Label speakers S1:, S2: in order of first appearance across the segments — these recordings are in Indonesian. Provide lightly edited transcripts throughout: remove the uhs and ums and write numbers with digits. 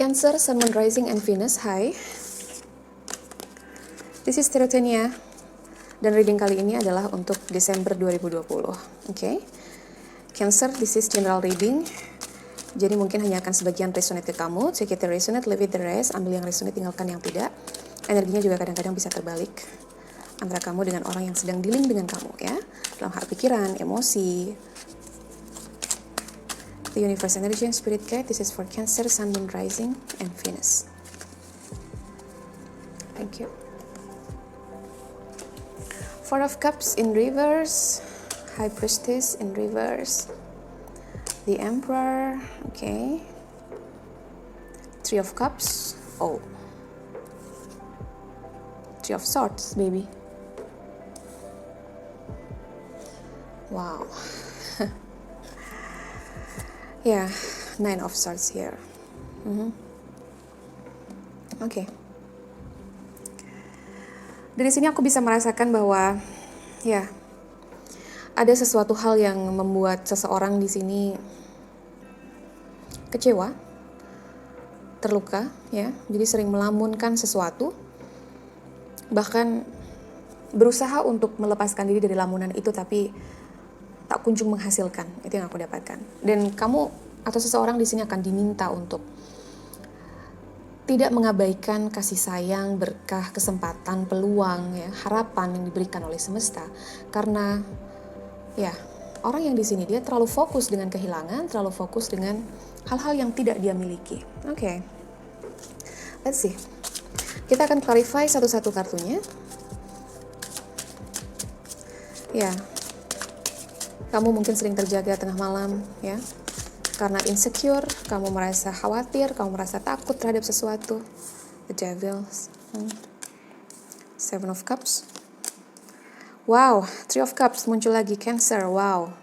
S1: Cancer, Sun, Moon, Rising, and Venus. Hai. This is Terotenia. Dan reading kali ini adalah untuk Desember 2020. Oke. Cancer, this is general reading. Jadi mungkin hanya akan sebagian resonate ke kamu. Take it to resonate, leave it the rest. Ambil yang resonate, tinggalkan yang tidak. Energinya juga kadang-kadang bisa terbalik antara kamu dengan orang yang sedang dealing dengan kamu, ya. Dalam hal pikiran, emosi. The universe energy and spirit guide. This is for Cancer, Sun, Moon, Rising, and Venus. Thank you. Four of Cups in reverse. High Priestess in reverse. The Emperor. Okay. Three of Cups. Oh. Three of Swords, maybe. Wow. Yeah, Nine of Swords here. Oke. Dari sini aku bisa merasakan bahwa ya ada sesuatu hal yang membuat seseorang di sini kecewa, terluka, ya. Jadi sering melamunkan sesuatu, bahkan berusaha untuk melepaskan diri dari lamunan itu, tapi tak kunjung menghasilkan. Itu yang aku dapatkan. Dan kamu atau seseorang di sini akan diminta untuk tidak mengabaikan kasih sayang, berkah, kesempatan, peluang, ya, harapan yang diberikan oleh semesta. Karena ya, orang yang di sini dia terlalu fokus dengan kehilangan, terlalu fokus dengan hal-hal yang tidak dia miliki. Oke. Let's see. Kita akan clarify satu-satu kartunya. Ya. Kamu mungkin sering terjaga tengah malam, ya. Karena insecure, kamu merasa khawatir, kamu merasa takut terhadap sesuatu. The Devils. Seven of Cups. Wow, Three of Cups muncul lagi. Cancer, wow.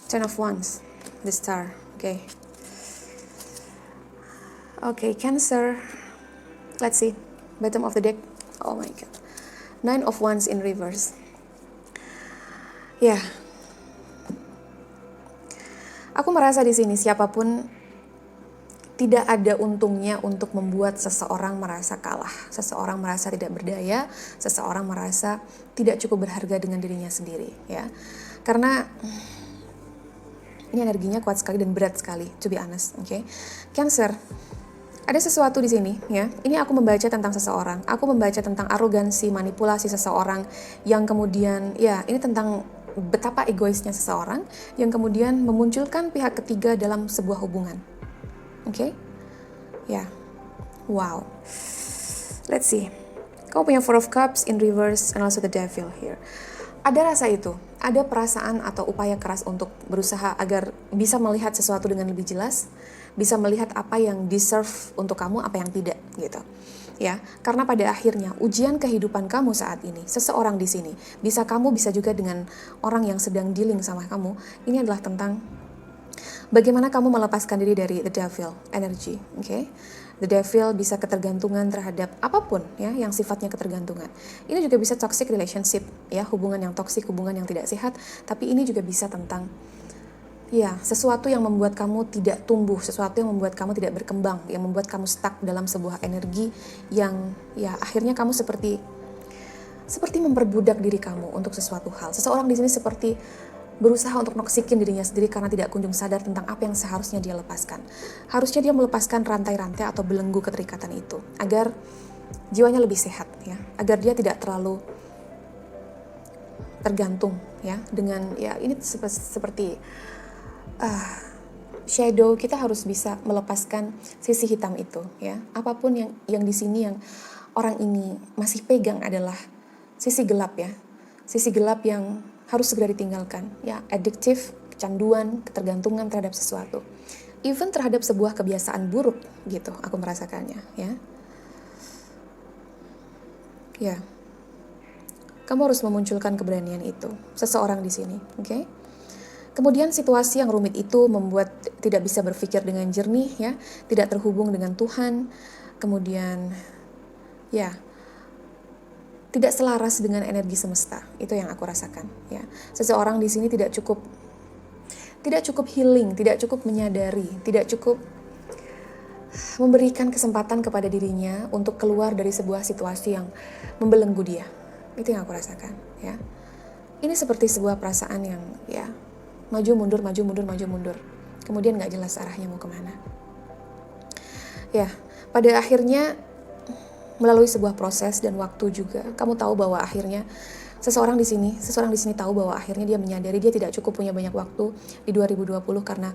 S1: Ten of Wands. The Star. Oke. Oke, Cancer. Let's see. Bottom of the deck. Oh my God. Nine of Wands in reverse. Ya. Aku merasa di sini siapapun tidak ada untungnya untuk membuat seseorang merasa kalah, seseorang merasa tidak berdaya, seseorang merasa tidak cukup berharga dengan dirinya sendiri, ya. Karena ini energinya kuat sekali dan berat sekali, to be honest, oke. Cancer, ada sesuatu di sini, ya. Ini aku membaca tentang seseorang, aku membaca tentang arogansi, manipulasi seseorang yang kemudian, ya, ini tentang betapa egoisnya seseorang yang kemudian memunculkan pihak ketiga dalam sebuah hubungan. Oke? Ya. Wow. Let's see. Kamu punya Four of Cups in reverse and also the Devil here. Ada rasa itu, ada perasaan atau upaya keras untuk berusaha agar bisa melihat sesuatu dengan lebih jelas, bisa melihat apa yang deserve untuk kamu, apa yang tidak, gitu. Ya, karena pada akhirnya ujian kehidupan kamu saat ini, seseorang di sini, bisa kamu, bisa juga dengan orang yang sedang dealing sama kamu, ini adalah tentang bagaimana kamu melepaskan diri dari the devil energy, oke? The devil bisa ketergantungan terhadap apapun, ya, yang sifatnya ketergantungan. Ini juga bisa toxic relationship, ya, hubungan yang toksik, hubungan yang tidak sehat, tapi ini juga bisa tentang ya, sesuatu yang membuat kamu tidak tumbuh, sesuatu yang membuat kamu tidak berkembang, yang membuat kamu stuck dalam sebuah energi yang ya akhirnya kamu seperti memperbudak diri kamu untuk sesuatu hal. Seseorang di sini seperti berusaha untuk noksikin dirinya sendiri karena tidak kunjung sadar tentang apa yang seharusnya dia lepaskan. Harusnya dia melepaskan rantai-rantai atau belenggu keterikatan itu agar jiwanya lebih sehat, ya, agar dia tidak terlalu tergantung, ya, dengan ya ini seperti shadow. Kita harus bisa melepaskan sisi hitam itu, ya. Apapun yang di sini yang orang ini masih pegang adalah sisi gelap, ya. Sisi gelap yang harus segera ditinggalkan, ya. Addictive, kecanduan, ketergantungan terhadap sesuatu. Even terhadap sebuah kebiasaan buruk, gitu, aku merasakannya, ya. Ya. Kamu harus memunculkan keberanian itu, seseorang di sini, oke? Kemudian situasi yang rumit itu membuat tidak bisa berpikir dengan jernih, ya, tidak terhubung dengan Tuhan. Kemudian ya, tidak selaras dengan energi semesta. Itu yang aku rasakan, ya. Seseorang di sini tidak cukup healing, tidak cukup menyadari, tidak cukup memberikan kesempatan kepada dirinya untuk keluar dari sebuah situasi yang membelenggu dia. Itu yang aku rasakan, ya. Ini seperti sebuah perasaan yang, ya, maju mundur, maju mundur, maju mundur. Kemudian nggak jelas arahnya mau kemana. Ya, pada akhirnya melalui sebuah proses dan waktu juga, kamu tahu bahwa akhirnya seseorang di sini tahu bahwa akhirnya dia menyadari dia tidak cukup punya banyak waktu di 2020 karena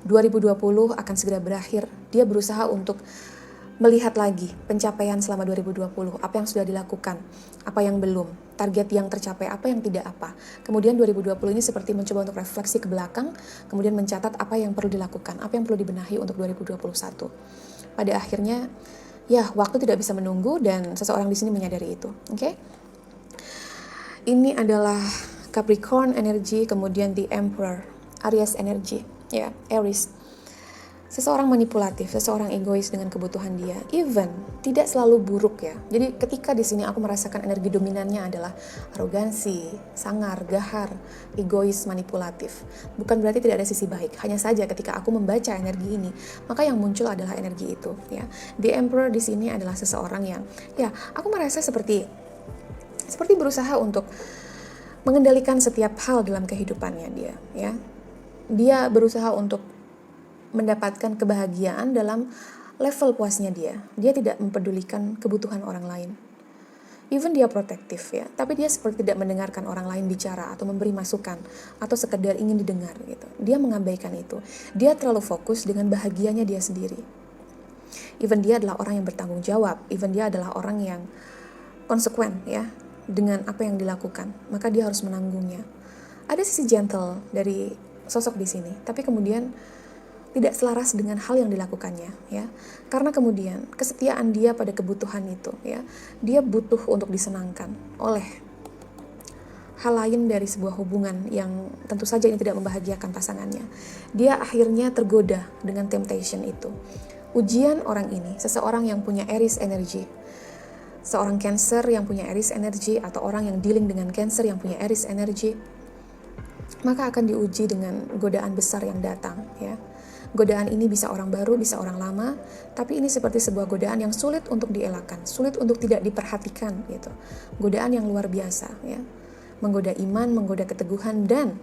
S1: 2020 akan segera berakhir. Dia berusaha untuk melihat lagi pencapaian selama 2020, apa yang sudah dilakukan, apa yang belum, target yang tercapai, apa yang tidak apa. Kemudian 2020 ini seperti mencoba untuk refleksi ke belakang, kemudian mencatat apa yang perlu dilakukan, apa yang perlu dibenahi untuk 2021. Pada akhirnya, ya, waktu tidak bisa menunggu dan seseorang di sini menyadari itu. Oke? Ini adalah Capricorn energy, kemudian the Emperor, Aries energy, ya, Aries. Seseorang manipulatif, seseorang egois dengan kebutuhan dia, even tidak selalu buruk, ya. Jadi ketika di sini aku merasakan energi dominannya adalah arogansi, sangar, gahar, egois, manipulatif. Bukan berarti tidak ada sisi baik. Hanya saja ketika aku membaca energi ini, maka yang muncul adalah energi itu, ya. The Emperor di sini adalah seseorang yang, ya, aku merasa seperti berusaha untuk mengendalikan setiap hal dalam kehidupannya dia, ya. Dia berusaha untuk mendapatkan kebahagiaan dalam level puasnya dia. Dia tidak mempedulikan kebutuhan orang lain. Even dia protektif, ya, tapi dia seperti tidak mendengarkan orang lain bicara atau memberi masukan atau sekedar ingin didengar gitu. Dia mengabaikan itu. Dia terlalu fokus dengan bahagianya dia sendiri. Even dia adalah orang yang bertanggung jawab. Even dia adalah orang yang konsekuen, ya, dengan apa yang dilakukan. Maka dia harus menanggungnya. Ada sisi gentle dari sosok di sini, tapi kemudian tidak selaras dengan hal yang dilakukannya, ya. Karena kemudian kesetiaan dia pada kebutuhan itu, ya, dia butuh untuk disenangkan oleh hal lain dari sebuah hubungan yang tentu saja ini tidak membahagiakan pasangannya. Dia akhirnya tergoda dengan temptation itu. Ujian orang ini, seseorang yang punya Aries energy, seorang Cancer yang punya Aries energy, atau orang yang dealing dengan Cancer yang punya Aries energy, maka akan diuji dengan godaan besar yang datang, ya. Godaan ini bisa orang baru, bisa orang lama, tapi ini seperti sebuah godaan yang sulit untuk dielakkan, sulit untuk tidak diperhatikan, gitu. Godaan yang luar biasa, ya. Menggoda iman, menggoda keteguhan, dan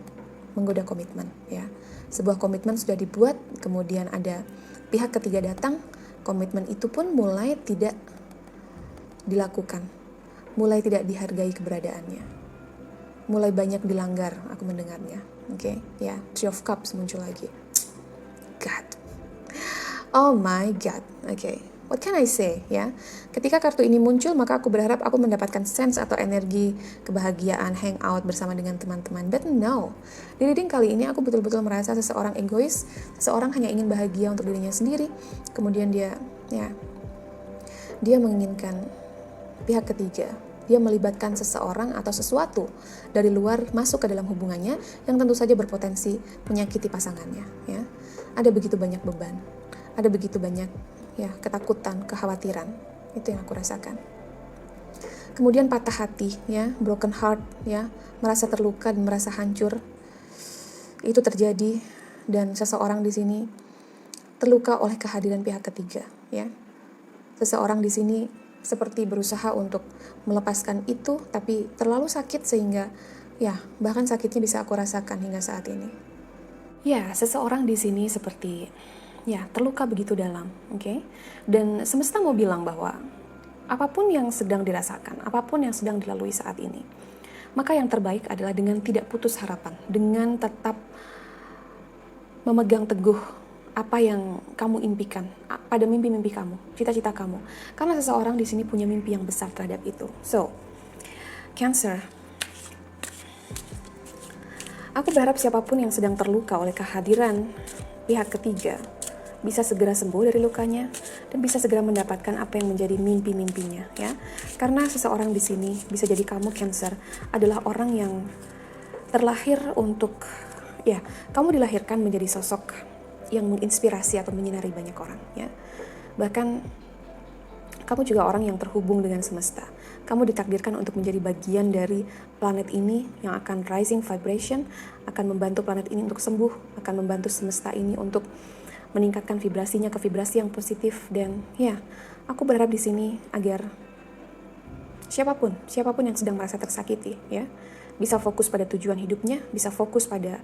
S1: menggoda komitmen, ya. Sebuah komitmen sudah dibuat, kemudian ada pihak ketiga datang, komitmen itu pun mulai tidak dilakukan, mulai tidak dihargai keberadaannya, mulai banyak dilanggar, aku mendengarnya. Oke, ya, Three of Cups muncul lagi. God. Oh my God. Oke. What can I say, ya? Ketika kartu ini muncul, maka aku berharap aku mendapatkan sense atau energi kebahagiaan, hangout bersama dengan teman-teman. But no. Di reading kali ini aku betul-betul merasa seseorang egois, seseorang hanya ingin bahagia untuk dirinya sendiri. Kemudian dia menginginkan pihak ketiga. Dia melibatkan seseorang atau sesuatu dari luar masuk ke dalam hubungannya yang tentu saja berpotensi menyakiti pasangannya, ya. Ada begitu banyak beban, ada begitu banyak, ya, ketakutan, kekhawatiran. Itu yang aku rasakan. Kemudian patah hati, ya, broken heart, ya, merasa terluka dan merasa hancur. Itu terjadi dan seseorang di sini terluka oleh kehadiran pihak ketiga, ya. Seseorang di sini seperti berusaha untuk melepaskan itu, tapi terlalu sakit sehingga, ya, bahkan sakitnya bisa aku rasakan hingga saat ini. Ya, seseorang di sini seperti, ya, terluka begitu dalam, oke? Dan semesta mau bilang bahwa apapun yang sedang dirasakan, apapun yang sedang dilalui saat ini, maka yang terbaik adalah dengan tidak putus harapan, dengan tetap memegang teguh apa yang kamu impikan pada mimpi-mimpi kamu, cita-cita kamu. Karena seseorang di sini punya mimpi yang besar terhadap itu. So, Cancer, aku berharap siapapun yang sedang terluka oleh kehadiran pihak ketiga bisa segera sembuh dari lukanya dan bisa segera mendapatkan apa yang menjadi mimpi-mimpinya, ya. Karena seseorang di sini, bisa jadi kamu Cancer, adalah orang yang terlahir untuk, ya, kamu dilahirkan menjadi sosok yang menginspirasi atau menyinari banyak orang, ya. Bahkan kamu juga orang yang terhubung dengan semesta. Kamu ditakdirkan untuk menjadi bagian dari planet ini yang akan rising vibration, akan membantu planet ini untuk sembuh, akan membantu semesta ini untuk meningkatkan vibrasinya ke vibrasi yang positif. Dan ya, aku berharap di sini agar siapapun yang sedang merasa tersakiti, ya, bisa fokus pada tujuan hidupnya, bisa fokus pada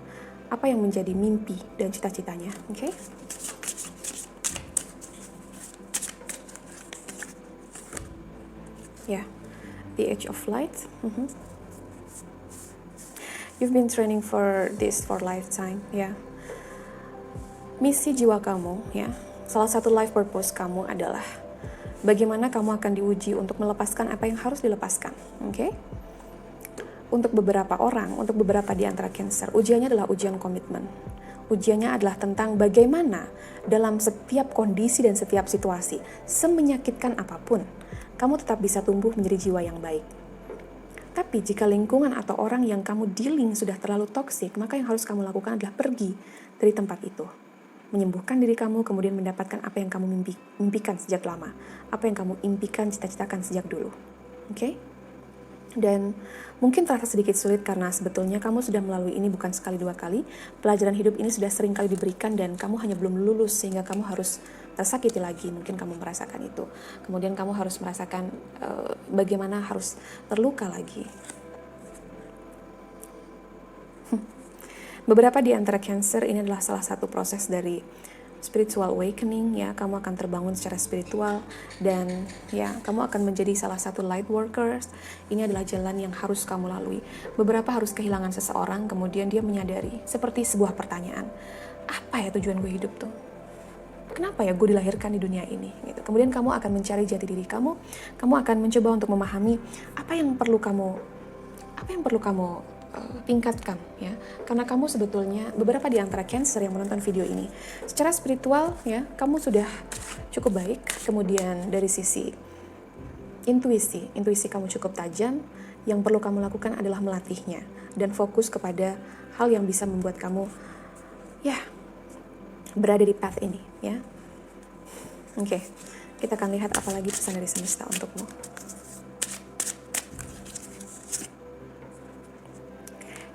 S1: apa yang menjadi mimpi dan cita-citanya. Oke? Ya, the Age of Light. You've been training for this for lifetime, ya. Misi jiwa kamu, ya. Salah satu life purpose kamu adalah bagaimana kamu akan diuji untuk melepaskan apa yang harus dilepaskan. Oke? Untuk beberapa orang, untuk beberapa di antara Cancer, ujiannya adalah ujian komitmen. Ujiannya adalah tentang bagaimana dalam setiap kondisi dan setiap situasi, semenyakitkan apapun, kamu tetap bisa tumbuh menjadi jiwa yang baik. Tapi jika lingkungan atau orang yang kamu dealing sudah terlalu toksik, maka yang harus kamu lakukan adalah pergi dari tempat itu. Menyembuhkan diri kamu, kemudian mendapatkan apa yang kamu mimpikan sejak lama. Apa yang kamu impikan, cita-citakan sejak dulu. Oke? Dan mungkin terasa sedikit sulit karena sebetulnya kamu sudah melalui ini bukan sekali dua kali. Pelajaran hidup ini sudah sering kali diberikan dan kamu hanya belum lulus sehingga kamu harus tersakiti lagi. Mungkin kamu merasakan itu. Kemudian kamu harus merasakan bagaimana harus terluka lagi. Beberapa di antara Cancer ini adalah salah satu proses dari spiritual awakening, ya. Kamu akan terbangun secara spiritual dan ya, kamu akan menjadi salah satu light workers. Ini adalah jalan yang harus kamu lalui. Beberapa harus kehilangan seseorang, kemudian dia menyadari seperti sebuah pertanyaan, apa ya tujuan gue hidup tuh? Kenapa ya gue dilahirkan di dunia ini? Gitu. Kemudian kamu akan mencari jati diri kamu. Kamu akan mencoba untuk memahami apa yang perlu kamu tingkatkan, ya. Karena kamu sebetulnya, beberapa di antara Cancer yang menonton video ini, secara spiritual, ya, kamu sudah cukup baik. Kemudian dari sisi intuisi kamu cukup tajam. Yang perlu kamu lakukan adalah melatihnya dan fokus kepada hal yang bisa membuat kamu, ya, berada di path ini, ya. Oke, kita akan lihat apa lagi pesan dari semesta untukmu.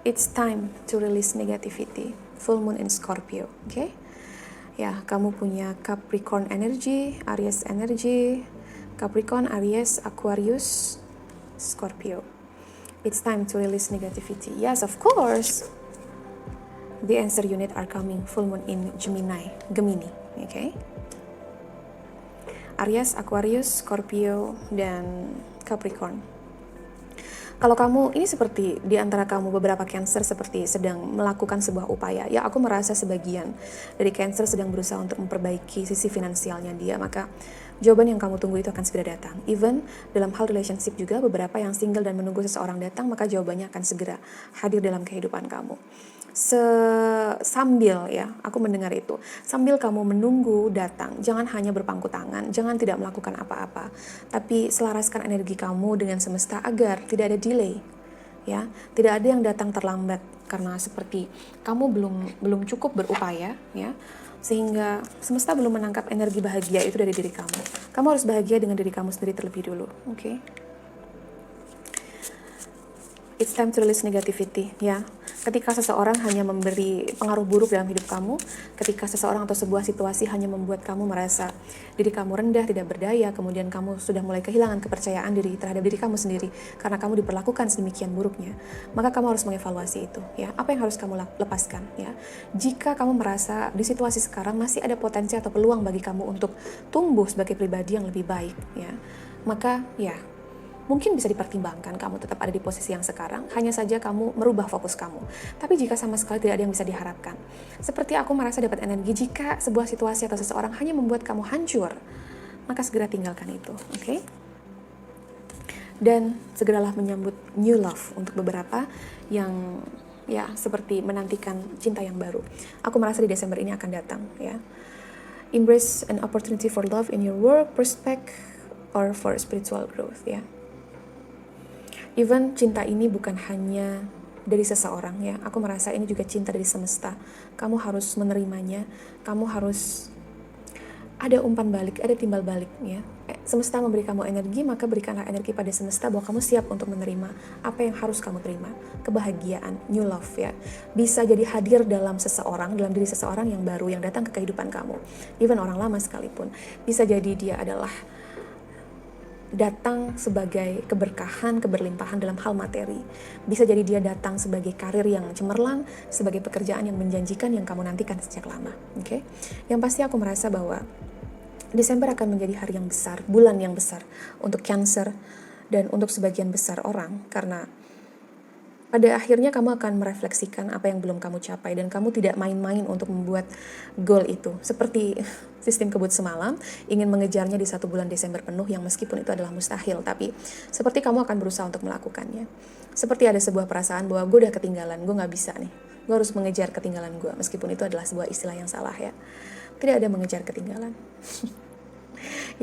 S1: It's time to release negativity. Full moon in Scorpio, oke? Ya, kamu punya Capricorn energy, Aries energy, Capricorn, Aries, Aquarius, Scorpio. It's time to release negativity. Yes, of course. The answer unit are coming. Full moon in Gemini, okay? Aries, Aquarius, Scorpio, dan Capricorn. Kalau kamu, ini seperti di antara kamu beberapa Cancer seperti sedang melakukan sebuah upaya. Ya, aku merasa sebagian dari Cancer sedang berusaha untuk memperbaiki sisi finansialnya dia. Maka jawaban yang kamu tunggu itu akan segera datang. Even dalam hal relationship juga, beberapa yang single dan menunggu seseorang datang, maka jawabannya akan segera hadir dalam kehidupan kamu. Sambil, ya, aku mendengar itu, sambil kamu menunggu datang, jangan hanya berpangku tangan, jangan tidak melakukan apa-apa, tapi selaraskan energi kamu dengan semesta agar tidak ada delay, ya, tidak ada yang datang terlambat karena seperti kamu belum cukup berupaya, ya, sehingga semesta belum menangkap energi bahagia itu dari diri kamu. Kamu harus bahagia dengan diri kamu sendiri terlebih dulu, oke? It's time to release negativity, ya. Ketika seseorang hanya memberi pengaruh buruk dalam hidup kamu, ketika seseorang atau sebuah situasi hanya membuat kamu merasa diri kamu rendah, tidak berdaya, kemudian kamu sudah mulai kehilangan kepercayaan diri terhadap diri kamu sendiri karena kamu diperlakukan sedemikian buruknya, maka kamu harus mengevaluasi itu, ya. Apa yang harus kamu lepaskan, ya. Jika kamu merasa di situasi sekarang masih ada potensi atau peluang bagi kamu untuk tumbuh sebagai pribadi yang lebih baik, ya, maka ya mungkin bisa dipertimbangkan kamu tetap ada di posisi yang sekarang, hanya saja kamu merubah fokus kamu. Tapi jika sama sekali tidak ada yang bisa diharapkan, seperti aku merasa dapat energi jika sebuah situasi atau seseorang hanya membuat kamu hancur, maka segera tinggalkan itu, oke? Dan segeralah menyambut new love untuk beberapa yang ya seperti menantikan cinta yang baru. Aku merasa di Desember ini akan datang, ya. Embrace an opportunity for love in your work, prospect, or for spiritual growth, ya. Even cinta ini bukan hanya dari seseorang, ya. Aku merasa ini juga cinta dari semesta. Kamu harus menerimanya, kamu harus ada umpan balik, ada timbal balik ya. Semesta memberi kamu energi, maka berikanlah energi pada semesta bahwa kamu siap untuk menerima apa yang harus kamu terima. Kebahagiaan, new love ya. Bisa jadi hadir dalam seseorang, dalam diri seseorang yang baru, yang datang ke kehidupan kamu. Even orang lama sekalipun. Bisa jadi dia adalah datang sebagai keberkahan, keberlimpahan dalam hal materi. Bisa jadi dia datang sebagai karir yang cemerlang, sebagai pekerjaan yang menjanjikan yang kamu nantikan sejak lama. Oke? Yang pasti aku merasa bahwa Desember akan menjadi hari yang besar, bulan yang besar untuk Cancer dan untuk sebagian besar orang, karena pada akhirnya kamu akan merefleksikan apa yang belum kamu capai dan kamu tidak main-main untuk membuat goal itu. Seperti sistem kebut semalam, ingin mengejarnya di 1 bulan Desember penuh yang meskipun itu adalah mustahil, tapi seperti kamu akan berusaha untuk melakukannya. Seperti ada sebuah perasaan bahwa gue udah ketinggalan, gue gak bisa nih. Gue harus mengejar ketinggalan gue, meskipun itu adalah sebuah istilah yang salah ya. Tidak ada mengejar ketinggalan.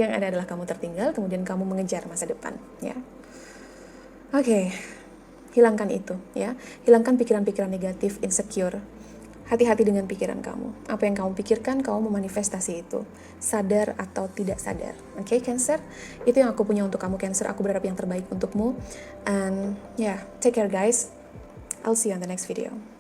S1: Yang ada adalah kamu tertinggal, kemudian kamu mengejar masa depan ya. Oke. Hilangkan itu ya. Hilangkan pikiran-pikiran negatif, insecure. Hati-hati dengan pikiran kamu. Apa yang kamu pikirkan, kamu memanifestasi itu. Sadar atau tidak sadar. Oke, Cancer? Itu yang aku punya untuk kamu, Cancer. Aku berharap yang terbaik untukmu. And yeah, take care guys. I'll see you on the next video.